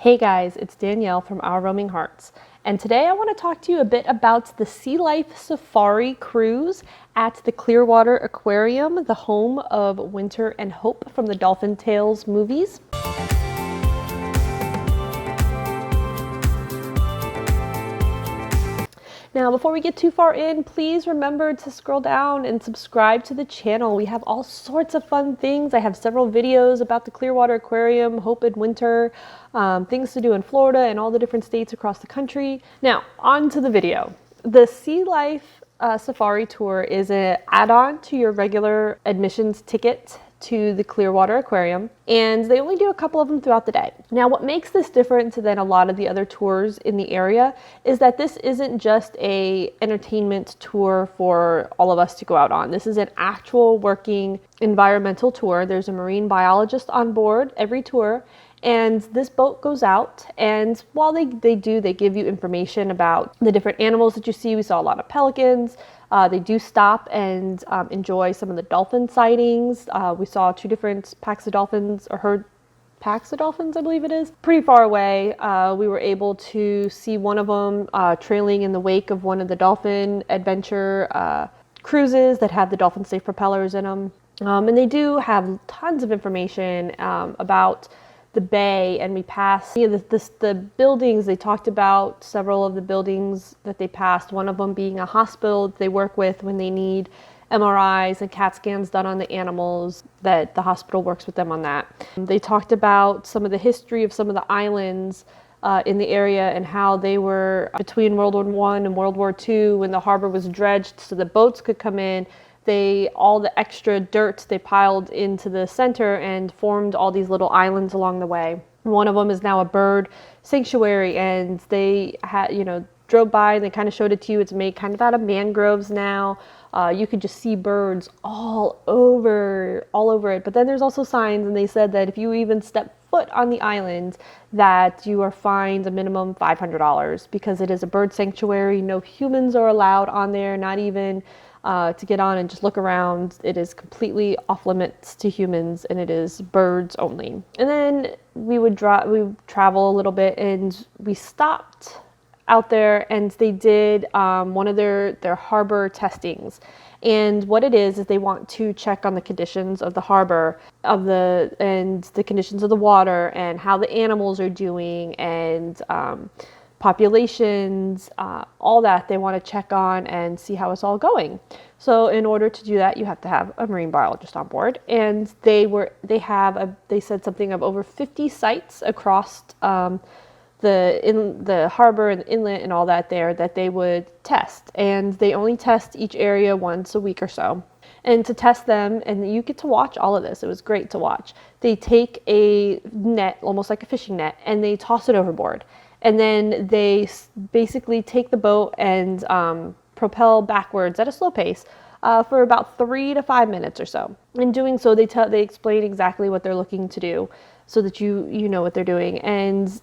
Hey guys, it's Danielle from Our Roaming Hearts, and today I want to talk to you a bit about the Sealife Safari Cruise at the Clearwater Aquarium, the home of Winter and Hope from the Dolphin Tales movies. Now, before we get too far in, please remember to scroll down and subscribe to the channel. We have all sorts of fun things. I have several videos about the Clearwater Aquarium, Hope in Winter, things to do in Florida and all the different states across the country. Now, on to the video. The Sealife Safari Tour is an add-on to your regular admissions ticket to the Clearwater Aquarium, and they only do a couple of them throughout the day. Now, what makes this different than a lot of the other tours in the area is that this isn't just a entertainment tour for all of us to go out on. This is an actual working environmental tour. There's a marine biologist on board every tour, and this boat goes out, and while they give you information about the different animals that you see. We saw a lot of pelicans. They do stop and enjoy some of the dolphin sightings. We saw two different packs of dolphins, or heard packs of dolphins, I believe it is, pretty far away. We were able to see one of them trailing in the wake of one of the dolphin adventure cruises that had the dolphin safe propellers in them. And they do have tons of information about the bay, and we passed the buildings. They talked about several of the buildings that they passed, one of them being a hospital that they work with when they need MRIs and CAT scans done on the animals, that the hospital works with them on that. They talked about some of the history of some of the islands in the area and how they were between World War I and World War II when the harbor was dredged so the boats could come in. All the extra dirt they piled into the center and formed all these little islands along the way. One of them is now a bird sanctuary, and they had, drove by and they kind of showed it to you. It's made kind of out of mangroves now. You could just see birds all over it. But then there's also signs, and they said that if you even step foot on the island, that you are fined a minimum $500 because it is a bird sanctuary. No humans are allowed on there, not even to get on and just look around. It is completely off limits to humans, and it is birds only. And then we would travel a little bit, and we stopped out there, and they did one of their harbor testings. And what it is they want to check on the conditions of the harbor, and the conditions of the water, and how the animals are doing, and populations, all that they want to check on and see how it's all going. So in order to do that, you have to have a marine biologist on board, and they said something of over 50 sites across the harbor and the inlet and all that there that they would test, and they only test each area once a week or so. And to test them, and you get to watch all of this. It was great to watch. They take a net, almost like a fishing net, and they toss it overboard. And then they basically take the boat and propel backwards at a slow pace for about 3 to 5 minutes or so. In doing so, they explain exactly what they're looking to do so that you know what they're doing. And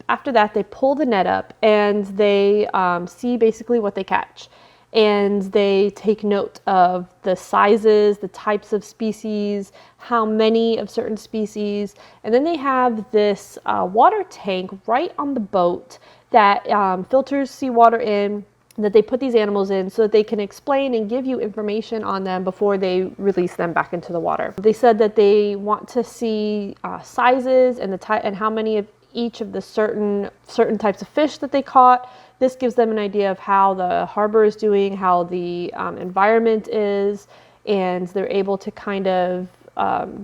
after that, they pull the net up, and they see basically what they catch. And they take note of the sizes, the types of species, how many of certain species. And then they have this water tank right on the boat that filters seawater in, that they put these animals in so that they can explain and give you information on them before they release them back into the water. They said that they want to see sizes and and how many of each of the certain types of fish that they caught. This gives them an idea of how the harbor is doing, how the environment is, and they're able to kind of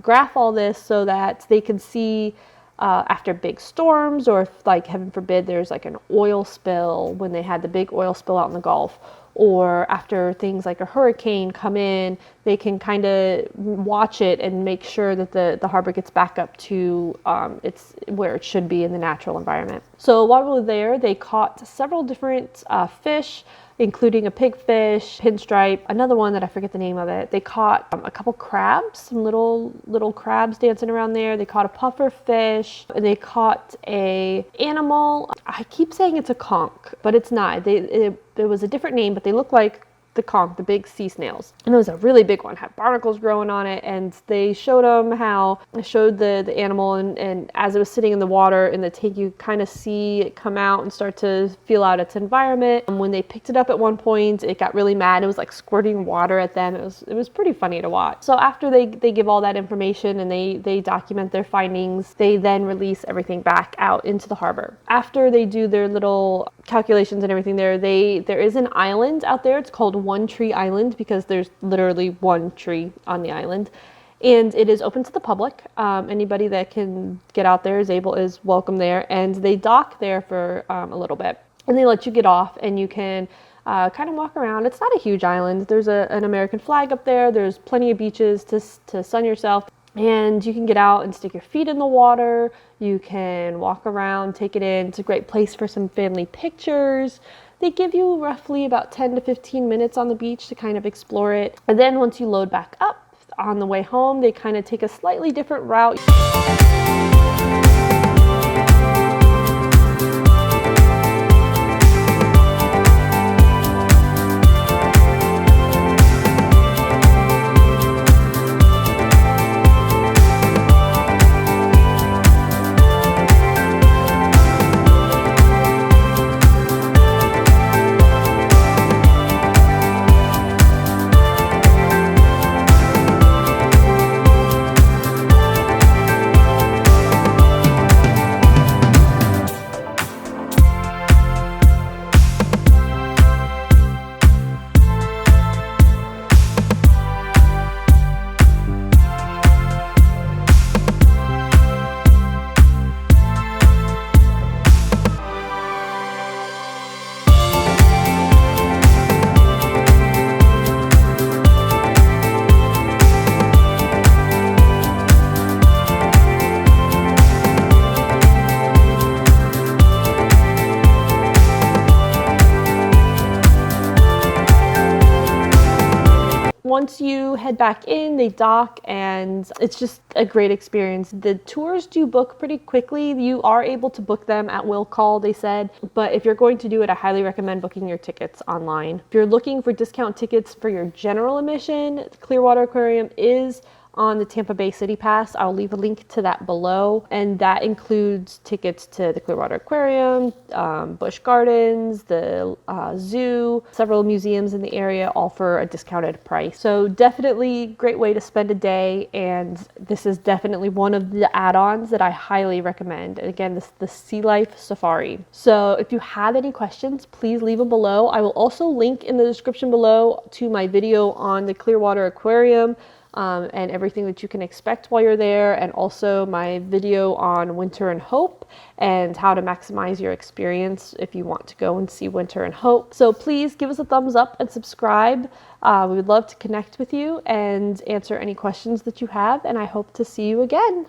graph all this so that they can see after big storms, or if, like, heaven forbid, there's like an oil spill, when they had the big oil spill out in the Gulf, or after things like a hurricane come in, they can kind of watch it and make sure that the harbor gets back up to it's where it should be in the natural environment. So while we were there, they caught several different fish, including a pigfish, pinstripe, another one that I forget the name of it. They caught a couple crabs, some little crabs dancing around there. They caught a puffer fish, and they caught a animal. I keep saying it's a conch, but it's not. There was a different name, but they look like the conch, the big sea snails. And it was a really big one, had barnacles growing on it. And they showed them how, I showed the animal, and as it was sitting in the water in the tank, you kind of see it come out and start to feel out its environment. And when they picked it up at one point, it got really mad. It was like squirting water at them. It was pretty funny to watch. So after they give all that information and they document their findings, they then release everything back out into the harbor. After they do their little calculations and everything there is an island out there. It's called One Tree Island because there's literally one tree on the island, and it is open to the public. Anybody that can get out there is welcome there, and they dock there for a little bit, and they let you get off and you can kind of walk around. It's not a huge island. There's an American flag up there. There's plenty of beaches to sun yourself. And you can get out and stick your feet in the water. You can walk around, take it in. It's a great place for some family pictures. They give you roughly about 10 to 15 minutes on the beach to kind of explore it. And then once you load back up on the way home, they kind of take a slightly different route. Once you head back in, they dock, and it's just a great experience. The tours do book pretty quickly. You are able to book them at will call, they said, but if you're going to do it, I highly recommend booking your tickets online. If you're looking for discount tickets for your general admission, Clearwater Aquarium is on the Tampa Bay City Pass. I'll leave a link to that below, and that includes tickets to the Clearwater Aquarium, Busch Gardens, the zoo, several museums in the area, all for a discounted price. So definitely great way to spend a day, and this is definitely one of the add-ons that I highly recommend. And again, this is the Sealife Safari. So if you have any questions, please leave them below. I will also link in the description below to my video on the Clearwater Aquarium, and everything that you can expect while you're there, and also my video on Winter and Hope and how to maximize your experience if you want to go and see Winter and Hope. So please give us a thumbs up and subscribe. We would love to connect with you and answer any questions that you have, and I hope to see you again.